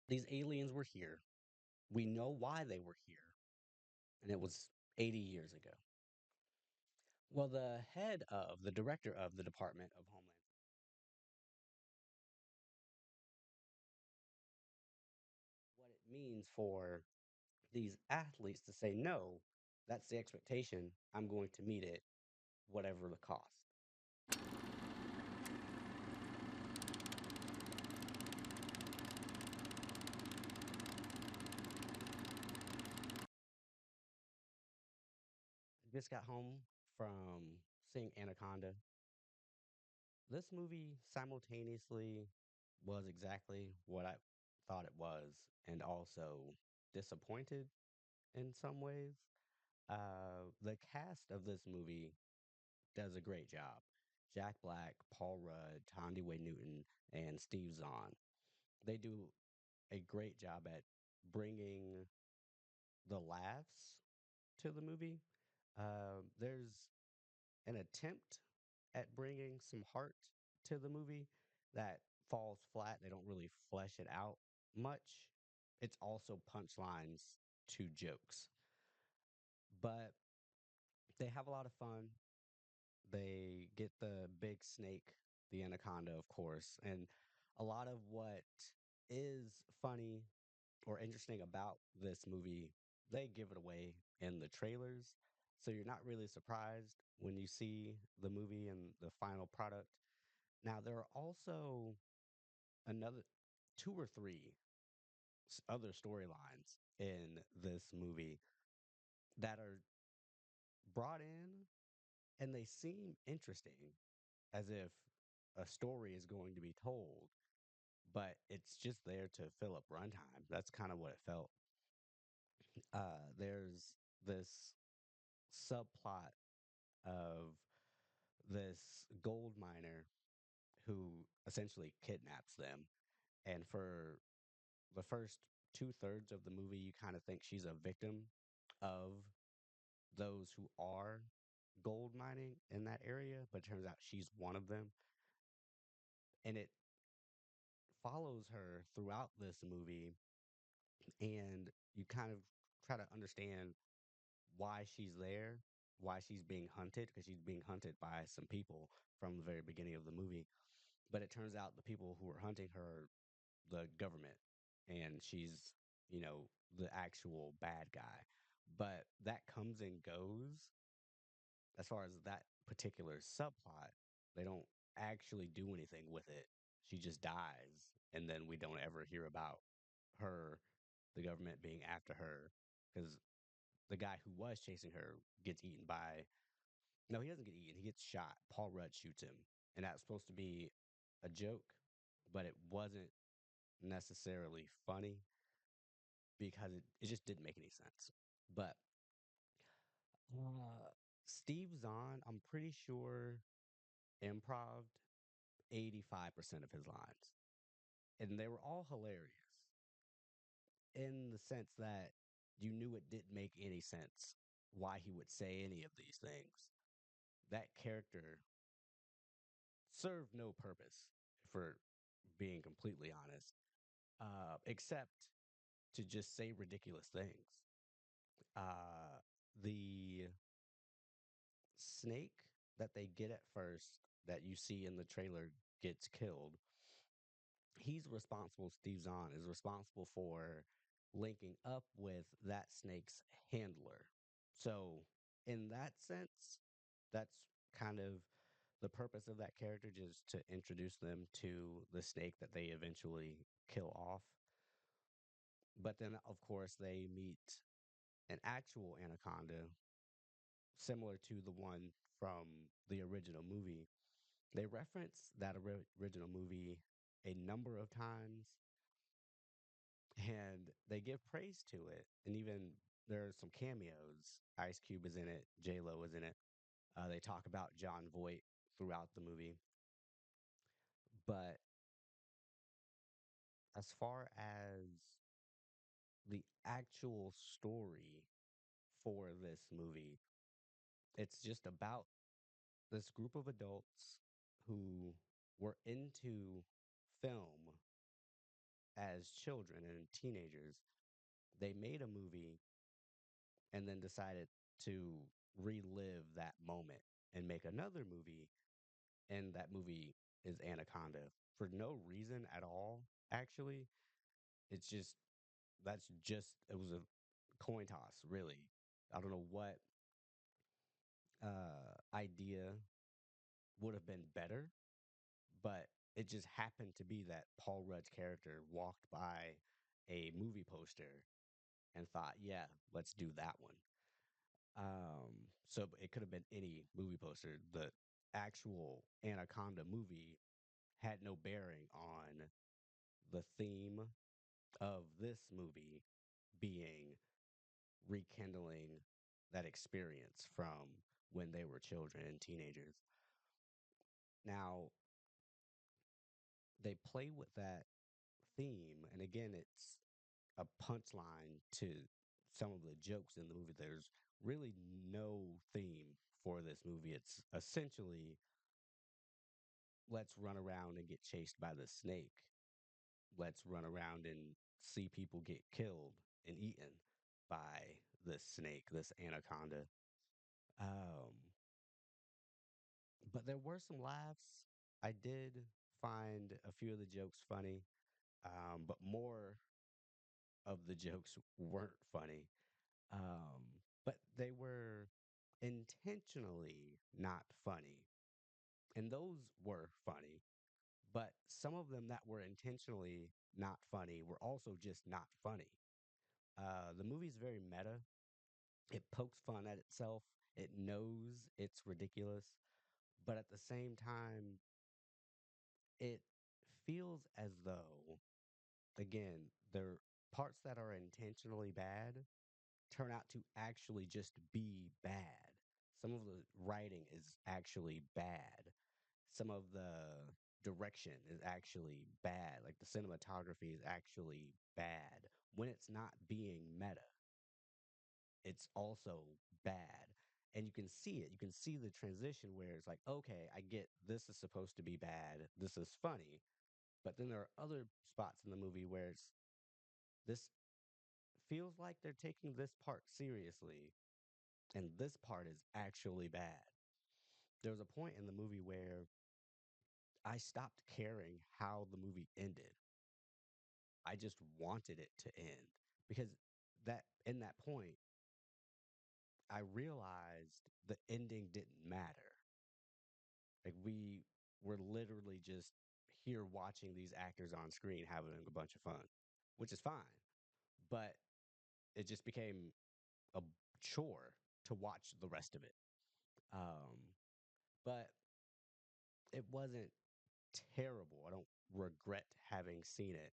These aliens were here. We know why they were here, and it was 80 years ago. Well, the director of the Department of Homeland, what it means for these athletes to say, no, that's the expectation. I'm going to meet it, whatever the cost. I just got home from seeing Anaconda. This movie simultaneously was exactly what I thought it was, and also disappointed in some ways. The cast of this movie does a great job. Jack Black, Paul Rudd, Tondi Way Newton, and Steve Zahn. They do a great job at bringing the laughs to the movie. There's an attempt at bringing some heart to the movie that falls flat. They don't really flesh it out much. It's also punchlines to jokes, but they have a lot of fun. They get the big snake, the anaconda, of course, and a lot of what is funny or interesting about this movie, they give it away in the trailers. So you're not really surprised when you see the movie and the final product. Now, there are also another two or three other storylines in this movie that are brought in and they seem interesting as if a story is going to be told, but it's just there to fill up runtime. That's kind of what it felt. There's this subplot of this gold miner who essentially kidnaps them. And for the first two-thirds of the movie, you kind of think she's a victim of those who are gold mining in that area, but it turns out she's one of them. And it follows her throughout this movie, and you kind of try to understand why she's there, why she's being hunted, because she's being hunted by some people from the very beginning of the movie. But it turns out the people who are hunting her are the government, and she's, the actual bad guy. But that comes and goes as far as that particular subplot. They don't actually do anything with it. She just dies, and then we don't ever hear about her, the government being after her, because the guy who was chasing her gets eaten by. No, he doesn't get eaten. He gets shot. Paul Rudd shoots him, and that's supposed to be a joke, but it wasn't necessarily funny because it just didn't make any sense. But Steve Zahn, I'm pretty sure, improv 85% of his lines. And they were all hilarious in the sense that you knew it didn't make any sense why he would say any of these things. That character served no purpose, for being completely honest, except to just say ridiculous things. The snake that they get at first, that you see in the trailer, gets killed. He's responsible, Steve Zahn is responsible for linking up with that snake's handler. So, in that sense, that's kind of the purpose of that character, just to introduce them to the snake that they eventually kill off. But then, of course, they meet an actual anaconda, similar to the one from the original movie. They reference that original movie a number of times, and they give praise to it. And even there are some cameos. Ice Cube is in it. J Lo is in it. They talk about John Voight throughout the movie. But as far as the actual story for this movie, it's just about this group of adults who were into film as children and teenagers, they made a movie and then decided to relive that moment and make another movie. And that movie is Anaconda for no reason at all, actually. It's just, it was a coin toss, really. I don't know what idea would have been better, but it just happened to be that Paul Rudd's character walked by a movie poster and thought, yeah, let's do that one. So it could have been any movie poster. The actual Anaconda movie had no bearing on the theme of this movie being rekindling that experience from when they were children and teenagers. Now, they play with that theme, and again, it's a punchline to some of the jokes in the movie. There's really no theme for this movie. It's essentially let's run around and get chased by the snake. Let's run around and see people get killed and eaten by this snake, this anaconda. Um, but there were some laughs. I did find a few of the jokes funny, but more of the jokes weren't funny. But they were intentionally not funny. And those were funny. But some of them that were intentionally not funny were also just not funny. The movie's very meta. It pokes fun at itself. It knows it's ridiculous. But at the same time, it feels as though, again, there parts that are intentionally bad turn out to actually just be bad. Some of the writing is actually bad. Some of the direction is actually bad. Like the cinematography is actually bad. When it's not being meta, it's also bad. And you can see it. You can see the transition where it's like, okay, I get this is supposed to be bad. This is funny. But then there are other spots in the movie where this feels like they're taking this part seriously, and this part is actually bad. There was a point in the movie where I stopped caring how the movie ended. I just wanted it to end because that in that point, I realized the ending didn't matter. Like we were literally just here watching these actors on screen having a bunch of fun, which is fine. But it just became a chore to watch the rest of it. Um, but it wasn't terrible. I don't regret having seen it.